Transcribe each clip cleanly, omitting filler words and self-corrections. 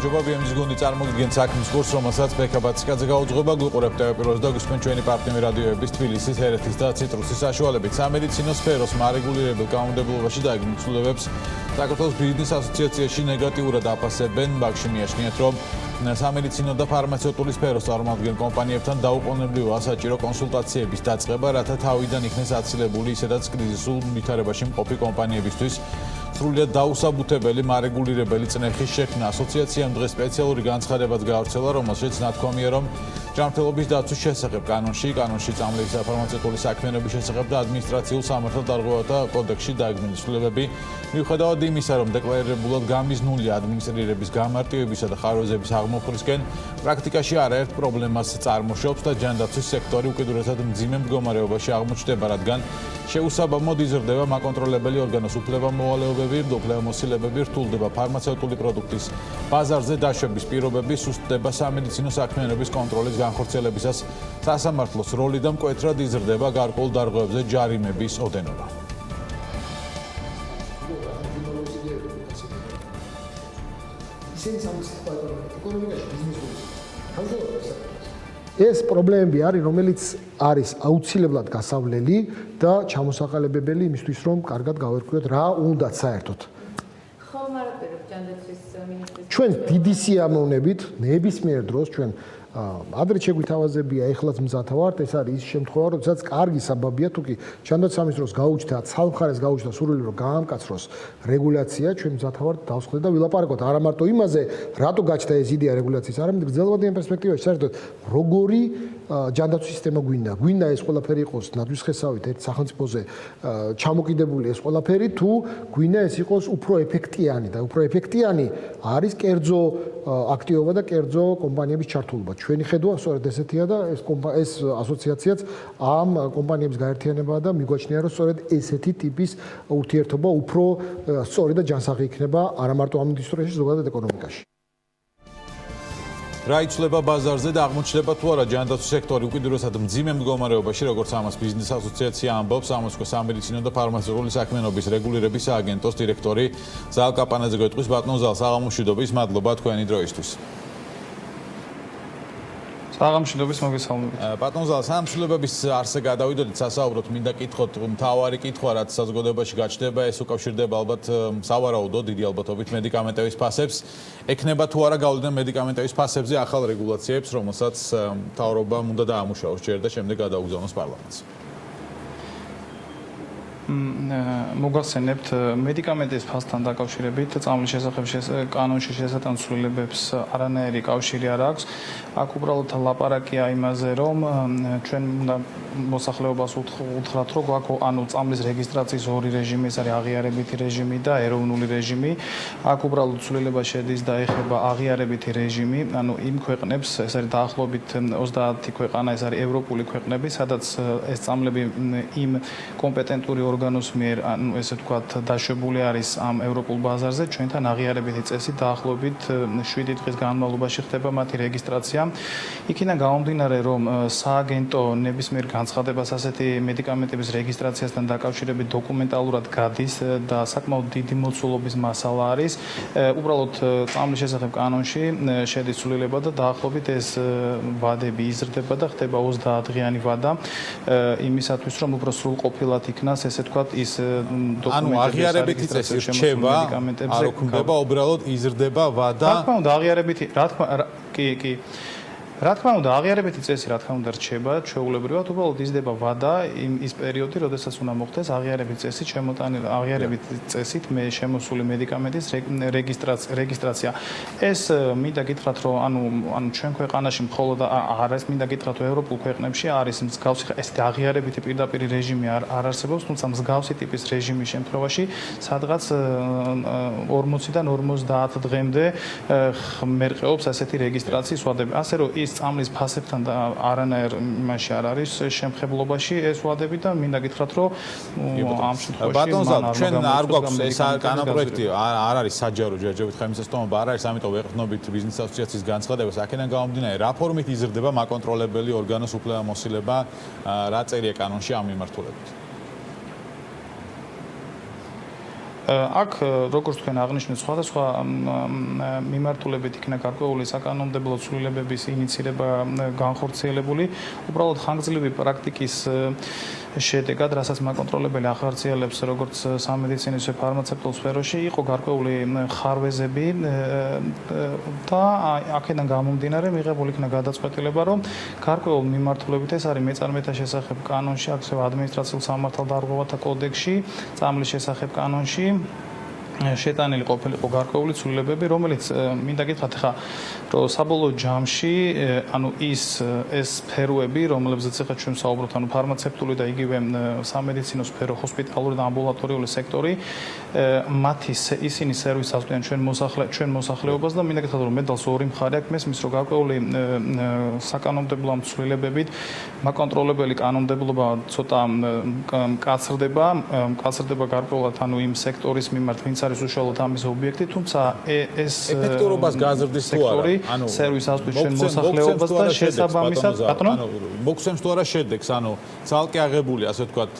გამარჯობა, ბიემის გუნდი წარმოგიდგენთ საქმის კურსს, რომელსაც ბექაბაციკაძე გაუძღვება, გულყურებთ ტელეპიროს და გვისმენთ ჩვენი პარტნიორი რადიოების თბილისის, ერეთის და ციტრუსის საშუალებით. სამედიცინო სფეროს მარეგულირებელ კანონმდებლობაში დაიგნო ცვლილებებს საქართველოს ბიზნეს ასოციაციაში ნეგატიურად აფასებენ. მაგში მიაჩნიათ, რომ სამედიცინო და ფარმაცევტული სფეროს წარმომადგენელ კომპანიებთან დაუყოვნებლივაა საჭირო კონსულტაციების დაწყება, რათა თავიდან იქნეს აცილებული ისედაც კრიზისულ ვითარებაში მყოფი კომპანიებისთვის სრულად დაუსაბუთებელი მარეგულირებელი წნეხის შექმნა. ასოციაციამ დღეს სპეციალური განცხადებაც გაავრცელა, რომელშიც ნათქვამია, რომ ჯანმრთელობის დაცვის შესახებ კანონში წამლების საფარმაცევტული საქმიანობის შესახებ და ადმინისტრაციულ სამართალდარღვევათა კოდექსში დაიგნო ცვლილებები, მიუხედავად იმისა, რომ დეკლარირებულად გამიზნულია ადმინისტრირების გამარტივებისა და ხარვეზების აღმოფხვრისკენ, პრაქტიკაში არაერთ პრობლემას წარმოშობს და ჯანდაცვის სექტორი უკიდურესად მძიმე მდგომარეობაში აღმოჩნდება, რადგან შეუსაბამოდ იზრდება მაკონტროლებელი ორგანოს უფლებამოვალეობები, უფლებამოსილებები, რთულდება ფარმაცევტული პროდუქტის ბაზარზე დაშვების პირობები, სუსტდება სამედიცინო საქმიანობის კონტროლის განხორციელებისას სასამართლოს როლი და მკვეთრად იზრდება გარკვეულ დარღვევებზე ჯარიმების ოდენობა. ეს პრობლემები არის, რომელიც არის აუცილებლად გასავლელი და ჩამოსაყალიბებელი იმისთვის, რომ კარგად გავერკვიოთ რა უნდათ საერთოდ. ხომ არაფერად ჯანდაცვის მინისტრის ჩვენ დიდი სიამოვნებით ნებისმიერ დროს ჩვენ ადრე შეგვითავაზებია, ეხლაც მზათა ვართ, ეს არის ის შემთხვევა, როდესაც კარგი საბაბია, თუკი ჯანდაცვის სამინისტროს გაუჩნდა, ცალმხარეს გაუჩნდა სურვილი, რომ გაამკაცროს რეგულაცია, ჩვენ მზათა ვართ დავსხდეთ და ვილაპარაკოთ არა მარტო იმაზე, რატო გაჩნდა ეს იდეა რეგულაციის, არამედ გრძელვადიან პერსპექტივაში, საერთოდ როგორი ჯანდაცვის სისტემა გვინდა. გვინდა ეს ყველაფერი იყოს ნადვისხესავით ერთ სახელმწიფოზე ჩამოკიდებული ეს ყველაფერი, თუ გვინდა ეს იყოს უფრო ეფექტიანი და უფრო ეფექტიანი არის კერძო აქტივობა და კერძო კომპანიების ჩართულობა. ჩვენი ხედვა სწორედ ესეთია და ეს ასოციაციაც ამ კომპანიების გაერთიანებაა და მიგვაჩნია, რომ სწორედ ესეთი ტიპის ურთიერთობა უფრო სწორი და ჯანსაღი იქნება არა მარტო ამ ინდუსტრიაში, ზოგადად ეკონომიკაში. რა იცვლება ბაზარზე და აღმოჩნდება თუ არა ჯანდაცვის სექტორი უკიდურესად მძიმე მდგომარეობაში, როგორც ამას ბიზნეს ასოციაცია ამბობს, ამასკო სამედიცინო და ფარმაცევტული საქმიანობის რეგულირების სააგენტოს დირექტორი ზალ კაპანაძე გვეტყვის. ბატონ ზალ, საღამომშვიდობის, მადლობა თქვენი დროისთვის. საღამომშვიდობის, მოგესალმებით. ბატონ ზალ, სამშობლოების არსზე გადავიდოდით, სასაუბროთ, მინდა კითხოთ, მთავარი კითხვა, რაც საზოგადოებაში გაჩნდება, ეს უკავშირდება ალბათ სავარაუდოდ დიდი ალბათობით მედიკამენტების ფასებს. ექნება თუ არა გავლენა მედიკამენტების ფასებზე ახალ რეგულაციებს, რომელსაც მთავრობამ უნდა დაამუშავოს ჯერ და შემდეგ გადაუგზავნოს პარლამენტს. მოგახსენებთ, მედიკამენტის ფასთან დაკავშირებით წამლის შესახებ კანონში შესატან ცვლილებებს არანაირი კავშირი არ აქვს. აქ უბრალოდ ლაპარაკია იმაზე, რომ ჩვენ უნდა მოსახლეობას უთხრათ, რომ გვაქვს ანუ წამლის რეგისტრაციის ორი რეჟიმი, ეს არის აღიარებითი რეჟიმი და ეროვნული რეჟიმი. აქ უბრალოდ ცვლილება შედის და ეხება აღიარებითი რეჟიმი, ანუ იმ ქვეყნებს, ეს არის დაახლოებით 30 ქვეყანა, ეს არის ევროპული ქვეყნები, სადაც ეს წამლები იმ კომპეტენტური ორგანოს მიერ, ანუ ესე ვთქვათ, დაშვებული არის ამ ევროპულ ბაზარზე, ჩვენთან აღიარებითი წესით დაახლოებით 7 დღის განმავლობაში ხდება მათი რეგისტრაცია. იქიდან გამომდინარე, რომ სააგენტო ნებისმიერ განცხადებას ასეთი მედიკამენტების რეგისტრაციასთან დაკავშირებით დოკუმენტალურად გადის და საკმაოდ დიდი მოცულობის მასალა არის. უბრალოდ წამლის შესახებ კანონში შედის ცვლილება და დაახლოებით ეს ვადები იზრდება და ხდება 30 დღიანი ვადა იმისათვის, რომ უფრო სრულყოფილად იქნას ესე ვთქვათ ის დოკუმენტები. ანუ აღიარებითი წესი რჩება, არ უქმდება, უბრალოდ იზრდება ვადა. რა თქმა უნდა, აღიარებითი, კი. რა თქმა უნდა, აღიარებითი წესი რა თქმა უნდა რჩება, ჩვეულებრივად უბრალოდ იზრდება ვადა ის პერიოდი, როდესაც უნდა მოხდეს აღიარებითი წესით შემოტანილი აღიარებითი წესით შემოსული მედიკამენტის რეგისტრაცია. ეს მინდა გითხრათ, რომ ანუ ჩვენ ქვეყანაში მხოლოდ არ არის, მინდა გითხრათ, რომ ევროპულ ქვეყნებში არის მსგავსი ესეთი აღიარებითი პირდაპირ რეჟიმი არ არსებობს, თუმცა მსგავსი ტიპის რეჟიმის შემთხვევაში, სადღაც 40-დან 50 დღემდე მერყეობს ასეთი რეგისტრაციის ვადები. ასე რომ ის წამლის ფასებთან და არანაირ იმაში არ არის შემხებლობაში ეს ვადები და მინდა გითხრათ, რომ ამ შემთხვევაში ბატონ ზალ, ჩვენ არ გვაქვს ეს კანონპროექტი, არ არის საჯარო ჯერჯერობით ხელმისაწვდომობა არ არის, ამიტომ ვეყრდნობით ბიზნეს ასოციაციის განცხადებას, აქედან გამომდინარე, რა ფორმით იზრდება მაკონტროლებელი ორგანოს უფლებამოსილება, რა წერია კანონში ამ მიმართულებით? აქ როგორც თქვენ აღნიშნეთ, სხვადასხვა მიმართულებით იქნა გარკვეული საკანონმდებლო ცვლილებების ინიცირება განხორციელებული, უბრალოდ ხანგრძლივი პრაქტიკის შედეგად, რასაც მაკონტროლებელი ახორციელებს როგორც სამედიცინო ისე ფარმაცევტულ სფეროში, იყო გარკვეული ხარვეზები და აქედან გამომდინარე მიღებული იქნა გადაწყვეტილება, რომ გარკვეულ მიმართულებით ეს არის მეწარმეთა შესახებ კანონში, ასევე ადმინისტრაციულ სამართალდარღვევათა კოდექსში, წამლის შესახებ კანონში შეტანილი ყოფილიყო გარკვეული ცვლილებები, რომელიც მინდა გითხრათ ხა, რომ საბოლოო ჯამში, ანუ ეს სფეროები, რომლებზეც ახლა ჩვენ საუბრობთ, ანუ ფარმაცევტული და იგივე სამედიცინო სფერო, ჰოსპიტალური და ამბულატორიული სექტორი, მათი ისინი სერვისს აწვდიან ჩვენ მოსახლეობას და მინდა გითხრათ, რომ მედალს ორი მხარე აქვს, მესმის რომ გარკვეული საკანონმდებლო ცვლილებებით მაკონტროლებელი კანონმდებლობა ცოტა მკაცრდება გარკვეულად, ანუ იმ სექტორის მიმართ, ვინც არის უშუალოდ ამის ობიექტი, თუმცა ეს ეფექტურობას გაზრდის თუ არა, ანუ სერვისს აწვდის ჩვენ მოსახლეობას და შესაბამისად, ბატონო, მოგცემს თუ არა შედეგს, ანუ ცალკე აღებული, ასე ვთქვათ,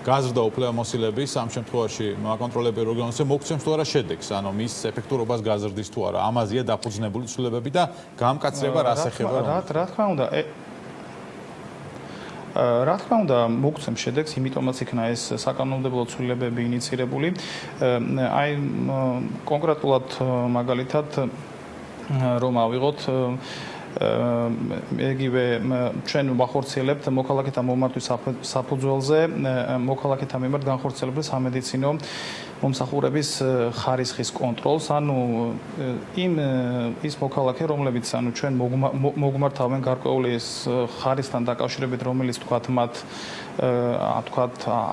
გაზრდა უფლებამოსილების ამ შემთხვევაში მაკონტროლებელი ორგანოზე მოგცემს თუ არა შედეგს, ანუ მის ეფექტურობას გაზრდის თუ არა, ამაზეა დაფუძნებული ცვლილებები და გამკაცრება რას ეხება? რა თქმა უნდა, მოგცემ შედეგს, იმიტომაც იქნა ეს საკანონმდებლო ცვლილებები ინიცირებული. აი კონკრეტულად მაგალითად რომ ავიღოთ იგივე ჩვენ ვახორციელებთ მოქალაქეთა მომართვის საფუძველზე მოქალაქეთა მიმართ განხორციელებულ სამედიცინო მომსახურების ხარისხის კონტროლს, ანუ ის მოქალაქე, რომლებიც ანუ ჩვენ მოგმართავენ გარკვეული ხარისთან დაკავშირებით, რომელიც თქვათ მათ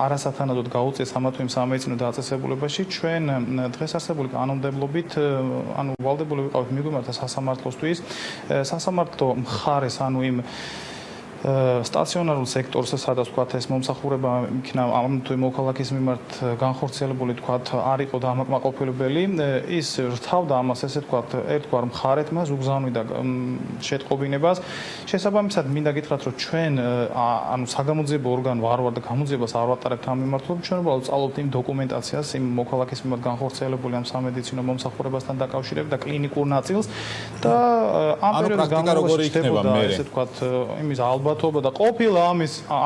არასათანადოდ გაუწიეს ამა თუ იმ სამედიცინო დაწესებულებაში, ჩვენ დღეს არსებული კანონმდებლობით, ანუ ვალდებული ვიყავით მიგვიმართა სასამართლოსთვის, სასამართლო მხარეს, ანუ იმ სტაციონარულ სექტორს, სადაც თქვათ ეს მომსახურება იქნა ამ თუ იმ მოქალაქის მიმართ განხორციელებული, თქვათ, არ იყო დამაკმაყოფილებელი, ის რთავდა ამას, ესე თქვათ, ერთგვარ მხარეთ მას უგზავნიდა შეტყობინებას. შესაბამისად, მინდა გითხრათ, რომ ჩვენ ანუ საგამოძიებო ორგანო არ ვარ და გამოძიებას არ ვატარებთ ამ მიმართულებით, ჩვენ უბრალოდ ვწავლობთ იმ დოკუმენტაციას, იმ მოქალაქის მიმართ განხორციელებული ამ სამედიცინო მომსახურებასთან დაკავშირებით და კლინიკურ ნაწილს და ამ პერიოდის განმავლობაში ხდებოდა, ესე თქვათ, იმის ალბათობა და ყოფილა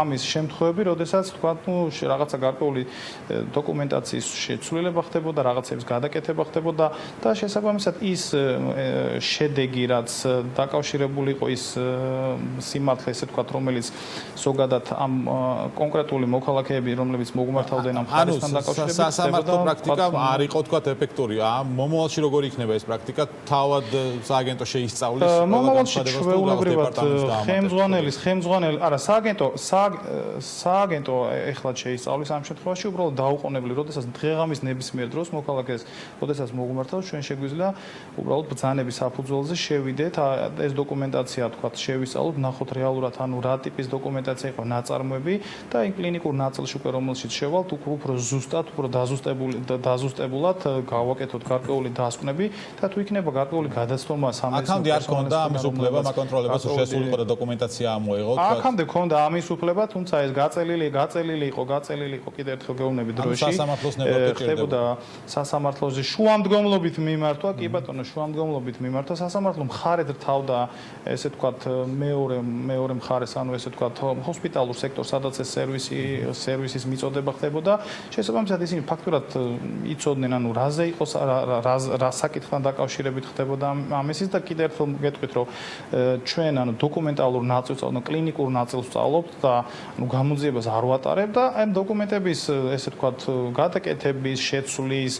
ამის შემთხვევები, როდესაც თქვათ, რაღაცა გარკვეული დოკუმენტაციის შეცვლილება ხდებოდა, რაღაცების გადაკეთება ხდებოდა და შესაბამისად ის შედეგი, რაც დაკავშირებული იყო ის სიმართლე, ესე თქვათ, რომელიც ზოგადად ამ კონკრეტული მოქალაქეები, რომლებიც მოგმართავდნენ ამ ხარისთან დაკავშირებით, სასამართლო პრაქტიკა არ იყო, თქვათ, ეფექტური. მომავალში როგორი იქნება ეს პრაქტიკა? თავად სააგენტო შეისწავლის მომავალში ჩვეულებრივად არა, სააგენტო ეხლა შეისწავლის ამ შემთხვევაში, უბრალოდ დაუყოვნებლივ, როდესაც დღეღამის ნებისმიერ დროს მოქალაქეს, როდესაც მოგმართავს, ჩვენ შეგვიძლია უბრალოდ ბრძანების საფუძველზე შევიდეთ, ეს დოკუმენტაცია, თქვათ, შევისწავლოთ, ნახოთ რეალურად, ანუ რა ტიპის დოკუმენტაცია იყო, ნაწარმოები და იმ კლინიკურ ნაწილში უკვე რომელშიც შევალთ, უფრო ზუსტად, უფრო დაზუსტებულად გავაკეთოთ გარკვეული დასკვნები და თუ იქნება გარკვეული გადაცემა სამედიცინო აქამდე არ ქონდა ამის უფლება მაკონტროლებას, რომ შესულიყო და დოკუმენტაცია ამოიღო. აქამდე ქონდა ამის უფლება, თუმცა ეს გაწელილი იყო კიდევ ერთხელ გეუბნები დროში. სასამართლოს ხდებოდა სასამართლოზე შუამდგომლობით მიმართვა, კი ბატონო, შუამდგომლობით მიმართვა. სასამართლო მხარედ რთავდა, ესე თქვათ, მეორე მხარეს, ანუ ესე თქვათ, ჰოსპიტალურ სექტორს, სადაც ეს სერვისის მიწოდება ხდებოდა. შესაბამისად ისინი ფაქტურად იცოდნენ, ანუ რაზე იყო, რა საკითხთან დაკავშირებით ხდებოდა ამისის და კიდევ ერთხელ გეტყვით, რომ ჩვენ ანუ დოკუმენტალურ ნაწილს, ანუ კლინიკურ ნაწილს ვწავლობთ და ანუ გამოძიებას არ ვატარებ და ამ დოკუმენტების, ესე თქვათ, გადაკეთების, შეცვლის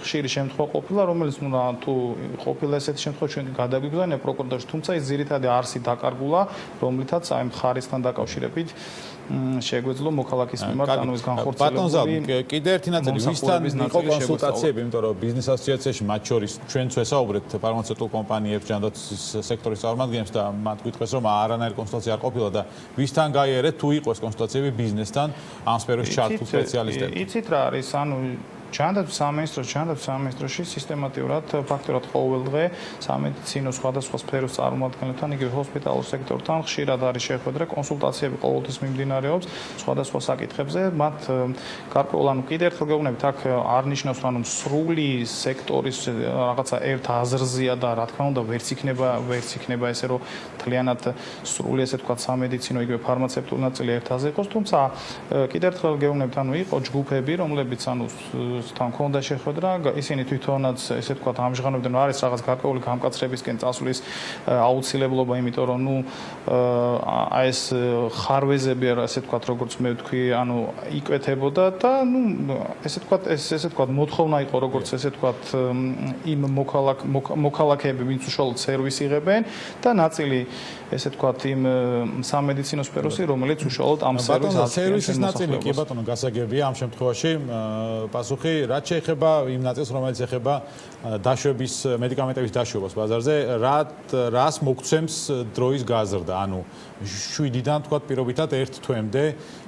ხშირი შემთხვევა ყოფილა, რომელიც თუ ყოფილა ესეთი შემთხვევა ჩვენ გადაგვიგზავნა პროკურორში, თუმცა ის ძირითადად არსი დაკარგულა, რომლითაც აი მხარისთან დაკავშირებით შეგვეძლო მოქალაქის მიმართ, ანუ ეს განხორციელებული. კიდე ერთი ნაწილი, ვისთან იყო კონსულტაციები, იმიტომ რომ ბიზნეს ასოციაციაში მათ შორის ჩვენც ვესაუბრეთ ფარმაცევტულ კომპანიებს, ჯანდაცვის სექტორის წარმომადგენლებს და მათ გითხრეს, რომ არანაირი კონსულტაცია არ ყოფილა და ვისთან გაიარეთ, თუ იყო ეს კონსულტაციები ბიზნესთან, ამ სფეროში ჩართულ სპეციალისტებთან. იცით რა არის, ანუ სამინისტროში სისტემატურად ფაქტურად ყოველდღე სამედიცინო სხვადასხვა სფეროს წარმომადგენლებთან, იგივე ჰოსპიტალურ სექტორთან ხშირად არის შეხვედრა, კონსულტაციები ყოველთვის მიმდინარეობს სხვადასხვა საკითხებზე. მათ გარკვეულ კიდე ერთხელ გეუბნებით, აქ არ ნიშნავს, რომ სრული სექტორის რაღაცა ერთ აზრზეა და რა თქმა უნდა ვერც იქნება ესე რომ თლიანად სრული ესე თქვა სამედიცინო იგივე ფარმაცევტული ნაწილი ერთ აზრზე იყოს, თუმცა კიდე ერთხელ გეუბნებით, იყო ჯგუფები, რომლებიც თან ქონდა შეხვედრა, ისინი თვითონაც ესე თქვა ამჟღავნებდნენ, რომ არის რაღაც გარკვეული გამკაცრებისკენ წასვლის აუცილებლობა, იმიტომ რომ აი ეს ხარვეზები ასე თქვა, როგორც მე ვთქვი, იკვეთებოდა და ესე თქვა მოთხოვნა იყო, როგორც ესე თქვა იმ მოქალაქეები, ვინც უშუალოდ სერვისს იღებენ და ნაწილი ესე თქვა იმ სამედიცინო სფეროსი, რომელიც უშუალოდ ამ სერვისის ნაწილი კი ბატონო გასაგებია ამ შემთხვევაში პასუხი რაც შეეხება იმ ნაწილს, რომელიც ეხება დაშვების მედიკამენტების დაშვებას ბაზარზე, რას მოგცემს დროის გაზრდა, 7-დან თქვა პირობითად 1 თვემდე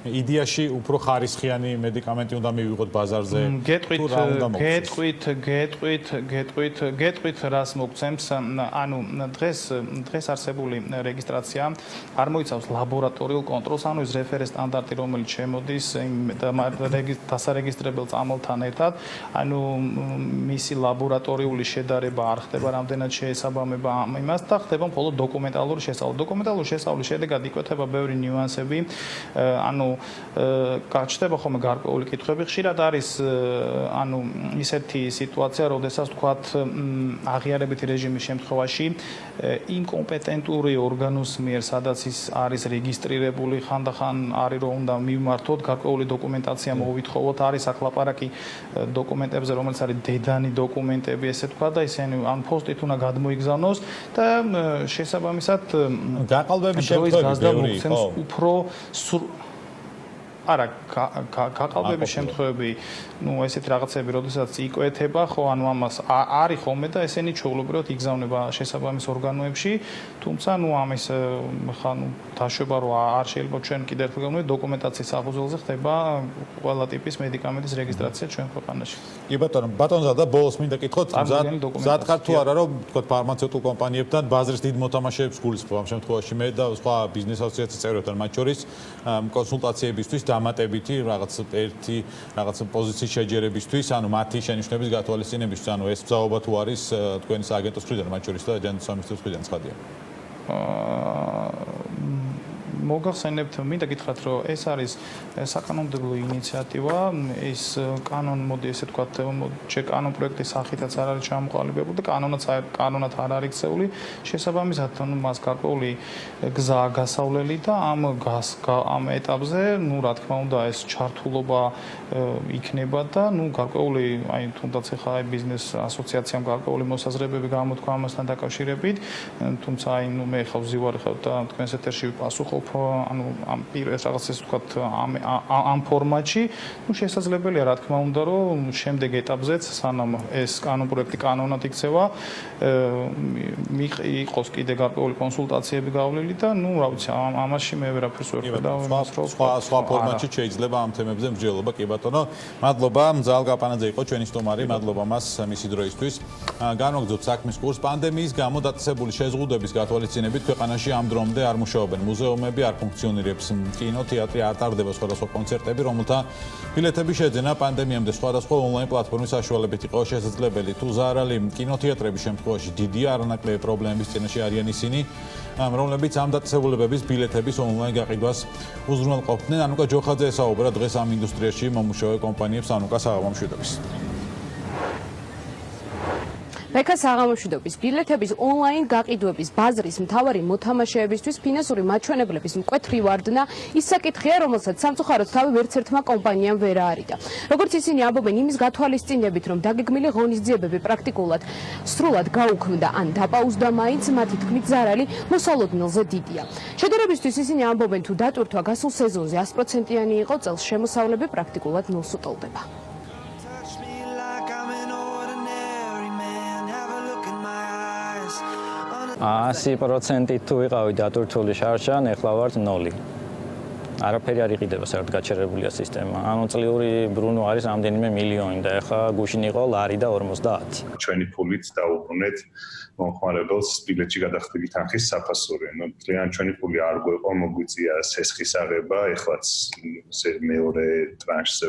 იდეაში უფრო ხარისხიანი მედიკამენტი უნდა მივიღოთ ბაზარზე. გეტყვით რას მოგცემს, დღეს არსებული რეგისტრაცია არ მოიცავს ლაბორატორიულ კონტროლს, ის რეფერენს სტანდარტი, რომელიც შემოდის დასარეგისტრებელ წამალთან ერთად, მისი ლაბორატორიული შედარება არ ხდება რამდენად შეესაბამება იმას და ხდება მხოლოდ დოკუმენტალური შესწავლა. დოკუმენტალური შესწავლის შედეგად იკვეთება ბევრი ნიუანსები, გაჩნდება ხოლმე გარკვეული კითხვები. ხშირად არის ისეთი სიტუაცია, როდესაც თქვათ აღიარებითი რეჟიმის შემთხვევაში იმ კომპეტენტური ორგანოს მიერ, სადაც ის არის რეგისტრირებული, ხანდახან არის რომ უნდა მივმართოთ, გარკვეული დოკუმენტაცია მოვითხოვოთ, არის აქ ლაპარაკი დოკუმენტებზე, რომელიც არის დედანი დოკუმენტები, ესე თქვა და ისინი პოსტით უნდა გადმოიგზავნოს და შესაბამისად გაყალბების შემთხვევები უფრო არა გაყალბების შემთხვევები, ესეთი რაღაცები, როდესაც იკვეთება, ხო, ამას არის ხოლმე და ესენი ჩვეულებრივად იგზავნება შესაბამის ორგანოებში, თუმცა ამის დაშვება რო არ შეიძლება ჩვენ კიდევ ერთხელ გავუმე დოკუმენტაციის საფუძველზე ხდება ყველა ტიპის მედიკამენტის რეგისტრაცია ჩვენ ქვეყანაში. კი ბატონო ზადა ბოლოს მინდა კითხოთ, ზად ხარ თუ არა რომ თქვა ფარმაცევტულ კომპანიებთან ბაზრის დიდ მოთამაშეებს გულისხმობ ამ შემთხვევაში მე და სხვა ბიზნეს ასოციაციის წევრებთან მათ შორის კონსულტაციებისთვის დამატებითი რაღაც პოზიციის შეჯერებისთვის, მათი შენიშვნების გათვალისწინებისთვის, ეს ბრძაობა თუ არის თქვენი სააგენტოს მხრიდან, მათ შორის და ჯანდაცვის სამინისტროს მხრიდან ცხადია. მოგახსენებთ, მინდა გითხრათ, რომ ეს არის საკანონმდებლო ინიციატივა, ის კანონმოდი, ესე ვთქვათ, კანონ პროექტის სახითაც არ არის ჩამოყალიბებული და კანონად არ არის ქცეული, შესაბამისად, მას გარკვეული გზა გასავლელი და ამ ეტაპზე, რა თქმა უნდა, ეს ჩართულობა იქნება და, გარკვეული, თუნდაც ახლა ბიზნეს ასოციაციამ გარკვეული მოსაზრებები გამოთქვა ამასთან დაკავშირებით, თუმცა მე ხავ ვზივარი ხავ და თქვენს ეთერში ვიპასუხობ ამ პირეს რაღაცას ვთქვათ ამ ფორმატში, შესაძლებელია რა თქმა უნდა, რომ შემდეგ ეტაპზეც სანამ ეს კანონპროექტი კანონად იქცევა, იყოს კიდე გარკვეული კონსულტაციები გავლილი და რა ვიცი, ამაში მე ვერაფერს ვერ ხედავ, სხვა ფორმატში შეიძლება ამ თემებზე მსჯელობა, კი ბატონო, მადლობა, მძალ გაპანაძე იყო ჩვენი სტუმარი, მადლობა მას მისი დროისთვის. განვაგრძობთ საქმის კურსს. პანდემიის გამო დაწესებული შეზღუდვების გათვალისწინებით ქვეყანაში ამ დრომდე არ მუშაობენ მუზეუმები, არ ფუნქციონირებს კინო, თეატრი, არ ტარდება სხვადასხვა კონცერტები, რომელთა ბილეთების შეძენა პანდემიამდე სხვადასხვა ონლაინ პლატფორმის საშუალებით იყო შესაძლებელი. თუ ზარალი კინოთეატრების შემთხვევაში დიდია, არანაკლები პრობლემების წინაშე არიან ისინი, რომლებიც ამ დაწესებულებების ბილეთების ონლაინ გაყიდვას უზრუნველყოფდნენ. ანუკა ჯოხაძე ესაუბრა დღეს ამ ინდუსტრიაში მომუშავე კომპანიებს. ანუკა, საღამო მშვიდობის. მეკა საღამოშვიდობის ბილეთების ონლაინ გაყიდვების ბაზრის მთავარი მოთამაშეებისთვის ფინანსური მაჩვენებლების მკვეთრი ვარდნა ის საკითხია, რომელსაც სამწუხაროდ თავი ვერც ერთმა კომპანიამ ვერ აარიდა. როგორც ისინი ამბობენ, იმის გათვალისწინებით, რომ დაგეგმილი ღონისძიებები პრაქტიკულად სრულად გაუქმდა ან დაპაუზდა, მაინც მათი თქმით ზარალი მოსალოდნელზე დიდია. შედარებისთვის ისინი ამბობენ, თუ დატვირთვა გასულ სეზონზე 100%-იანი იყო, წელს შემოსავლები პრაქტიკულად ნულს უტოლდება. 100% თუ ვიყავი დატვირთული შარშან, ეხლა ვარ 0. არაფერი არ იყიდება საერთოდ გაჩერებულია სისტემა. ანუ წლიური ბრუნვა არის რამდენიმე მილიონი და ეხლა გუშინ იყო ლარი და 50. ჩვენი ფულით დაუბრუნეთ მომხმარებელს ბილეთში გადახდილი თანხის საფასური. ძალიან ჩვენი ფული არ გვეყო, მოგვიწია სესხის აღება, ეხლაც მეორე ტრანშზე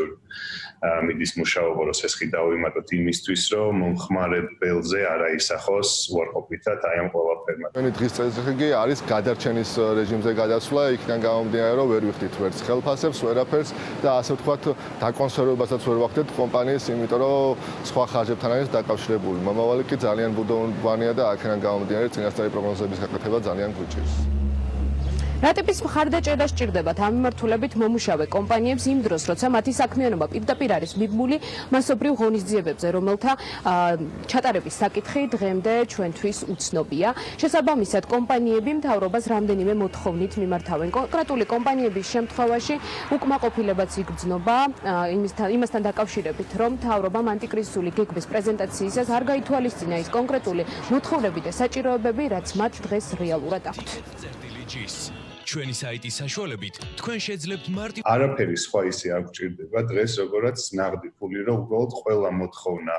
მიდის მუშაობა, რომ სესხი დავიმატოთ იმისთვის, რომ მომხმარებელზე არ აისახოს უარყოფითად აი ამ ყველაფერმა. ჩვენი დღის წესრიგი არის გადარჩენის რეჟიმზე გადასვლა, იქიდან გამომდინარე, რომ ვერ ვიხდით ვერც ხელფასებს, ვერაფერს და ასე ვთქვათ, დაკონსერვებასაც ვერ ვახდეთ კომპანიის, იმიტომ რომ სხვა ხარჯებთან არის დაკავშირებული. მომავალი კი ძალიან ბუდოვანია და აქედან გამომდინარე, წინასწარი პროგნოზების გაკეთება ძალიან გვიჭირს. რა ტიპის მხარდაჭერა სჭირდებათ ამ მიმართულებით მომუშავე კომპანიებს იმ დროს, როცა მათი საქმიანობა პირდაპირ არის მიბმული მასობრივ ღონისძიებებზე, რომელთა ჩატარების საკითხი დღემდე ჩვენთვის უცნობია. შესაბამისად, კომპანიები მთავრობას რამდენიმე მოთხოვნით მიმართავენ. კონკრეტული კომპანიების შემთხვევაში უკმაყოფილებაც იგრძნობა იმასთან დაკავშირებით, რომ მთავრობამ ანტიკრიზისული გეგმის პრეზენტაციისას არ გაითვალისწინა ის კონკრეტული მოთხოვნები და საჭიროებები, რაც მათ დღეს რეალურად აქვთ. ჩვენი საიტის საშუალებით თქვენ შეძლებთ მარტივ არაფერი სხვა ისე არ გჭირდება დღეს როგორაც ნაღდი ფული, რომ უბრალოდ ყველა მოთხოვნა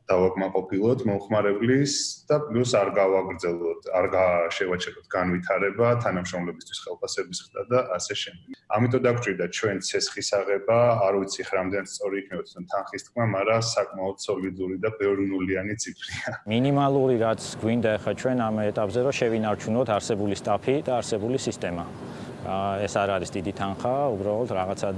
დავაკმაყოფილოთ მომხმარებლის და პლუს არ გავაგრძელოთ, არ შევაჩეროთ განვითარება, თანამშრომლებისთვის ხელფასების ხდა და ასე შემდეგ. ამიტომ დაგჭირდა ჩვენ ცესხის აღება, არ ვიცი რამდენად სწორი იქნება თანხის თქმა, მაგრამ საკმაოდ სოლიდური და ბევრნულიანი ციფრია. მინიმალური რაც გვინდა ახლა ჩვენ ამ ეტაპზე, რომ შევინარჩუნოთ არსებული სტაფი და არსებული სისტემა. ეს არ არის დიდი თანხა, უბრალოდ რაღაცა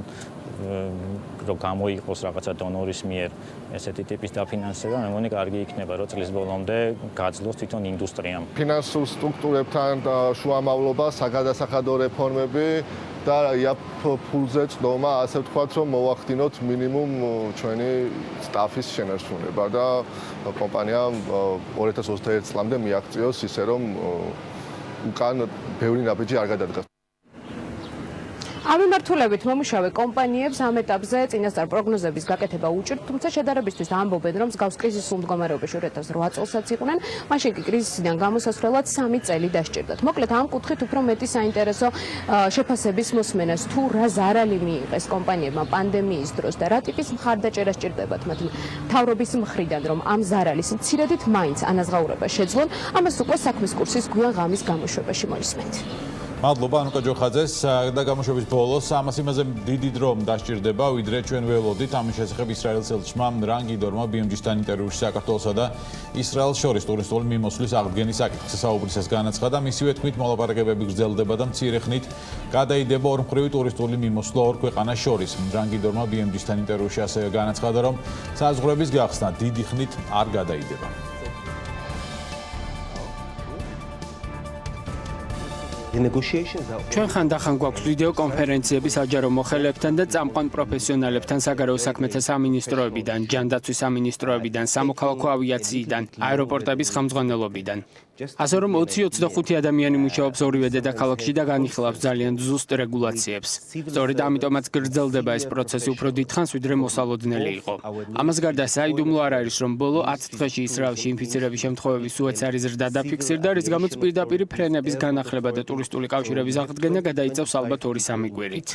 რომ გამოიყოს რაღაცა დონორის მიერ ესეთი ტიპის დაფინანსება, მე მგონი კარგი იქნება, რომ წლის ბოლომდე გაძლოს თვითონ ინდუსტრიამ. ფინანსურ სტრუქტურებთან შუამავლობა, საგადასახადო რეფორმები და ფულზე წდომა, ასე ვთქვათ, რომ მოვახდინოთ მინიმუმ ჩვენი სტაფის შენარჩუნება და კომპანიამ 2021 წლამდე მიაღწიოს ისე, რომ უკან ბევრი ნაბიჯი არ გადადგას. ამ მიმართულებით მომუშავე კომპანიებს ამ ეტაპზე წინასწარ პროგნოზების გაკეთება უჭირთ, თუმცა შედარებისთვის ამბობენ, რომ მსგავს კრიზისულ მდგომარეობაში 2008 წელსაც იყვნენ, მაშინ კი კრიზისიდან გამოსასვლელად 3 წელი დასჭირდათ. მოკლედ ამ კუთხით უფრო მეტი საინტერესო შეფასების მოსმენას თუ რა ზარალი მიიღეს კომპანიებმა პანდემიის დროს და რა ტიპის მხარდაჭერა სჭირდებათ მათ მთავრობის მხრიდან, რომ ამ ზარალის მცირედით მაინც ანაზღაურება შეძლონ, ამას უკვე საქმის კურსის გვიან ღამის გამოშვებაში მოისმენთ. მადლობა ანუკა ჯოხაძეს და გამოშვების ბოლოს ამას იმაზე დიდი დრო დასჭირდება, ვიდრე ჩვენ ველოდით. ამის შესახებ ისრაელის ელჩმა რანგიდორმა BMG-სთან ინტერვიუში საქართველოსა და ისრაელს შორის ტურისტული მიმოსვლის აღდგენის საკითხზე საუბრისას განაცხადა. მისივე თქმით, მოლაპარაკებები გრძელდება და მცირე ხნით გადაიდება ორმხრივი ტურისტული მიმოსვლა ორ ქვეყანას შორის. რანგიდორმა BMG-სთან ინტერვიუში ასევე განაცხადა, რომ საზღვრების გახსნა დიდი ხნით არ გადაიდება. ჩვენ ხანდახან გვაქვს ვიდეო კონფერენციები საჯარო მოხელეებთან და წამყვან პროფესიონალებთან საგარეო საქმეთა სამინისტროებიდან, ჯანდაცვის სამინისტროებიდან, სამოქალაქო ავიაციიდან, აეროპორტების ხელმძღვანელობიდან. ასე რომ 20-25 ადამიანი მუშაობს ორივე დედაქალაქში და განიხილავს ძალიან ზუსტ რეგულაციებს. სწორედ ამიტომაც გრძელდება ეს პროცესი უფრო დიდხანს, ვიდრე მოსალოდნელი იყო. ამას გარდა საიდუმლო არ არის, რომ ბოლო 10 დღეში ისრაელში ინფიცირების შემთხვევების უეცარი ზრდა დაფიქსირდა, რის გამოც პირდაპირ ფრენების განახლება და ტურისტული კავშირების აღდგენა გადაიწევს ალბათ 2-3 კვირით.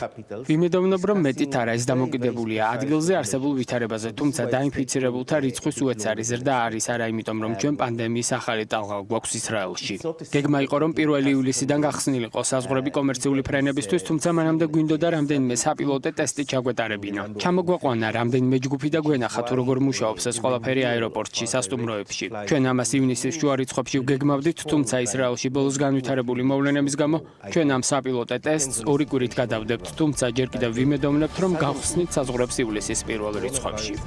ვიმედოვნებ, რომ მეტით არა ეს დამოკიდებულია ადგილზე არსებულ ვითარებაზე, თუმცა დაინფიცირებულთა რიცხვის უეცარი ზრდა არის არა იმიტომ, რომ ჩვენ პანდემიის ახალი ტალღა გვაქვს ისრაელში. გეგმა იყო, რომ 1 ივლისიდან გახსნილიყო საზღვრები კომერციული ფრენებისთვის, თუმცა მანამდე გვინდოდა რამდენიმე საპილოტე ტესტი ჩაგვეტარებინა. ჩამოგვაყვანა რამდენიმე ჯგუფი და გვენახა თუ როგორ მუშაობს ეს ყველაფერი აეროპორტში, სასტუმროებში. ჩვენ ამას ივნისის შუა რიცხვებში ვგეგმავდით, თუმცა ისრაელში ბოლოს განვითარებული მოვლენების გამო ჩვენ ამ საპილოტე ტესტს 2 კვირით გადავდებთ, თუმცა ჯერ კიდევ ვიმედოვნებთ, რომ გავხსნით საზღვრებს ივლისის 1 რიცხვებში.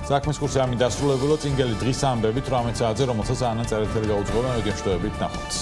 საქმის კურსი ამით დასრულებულა, წინგელი დღის ამბებით 18 საათზე, რომელსაც ანა წერეთელი გაუძღვება, მეგეშტოებით ნახავთ.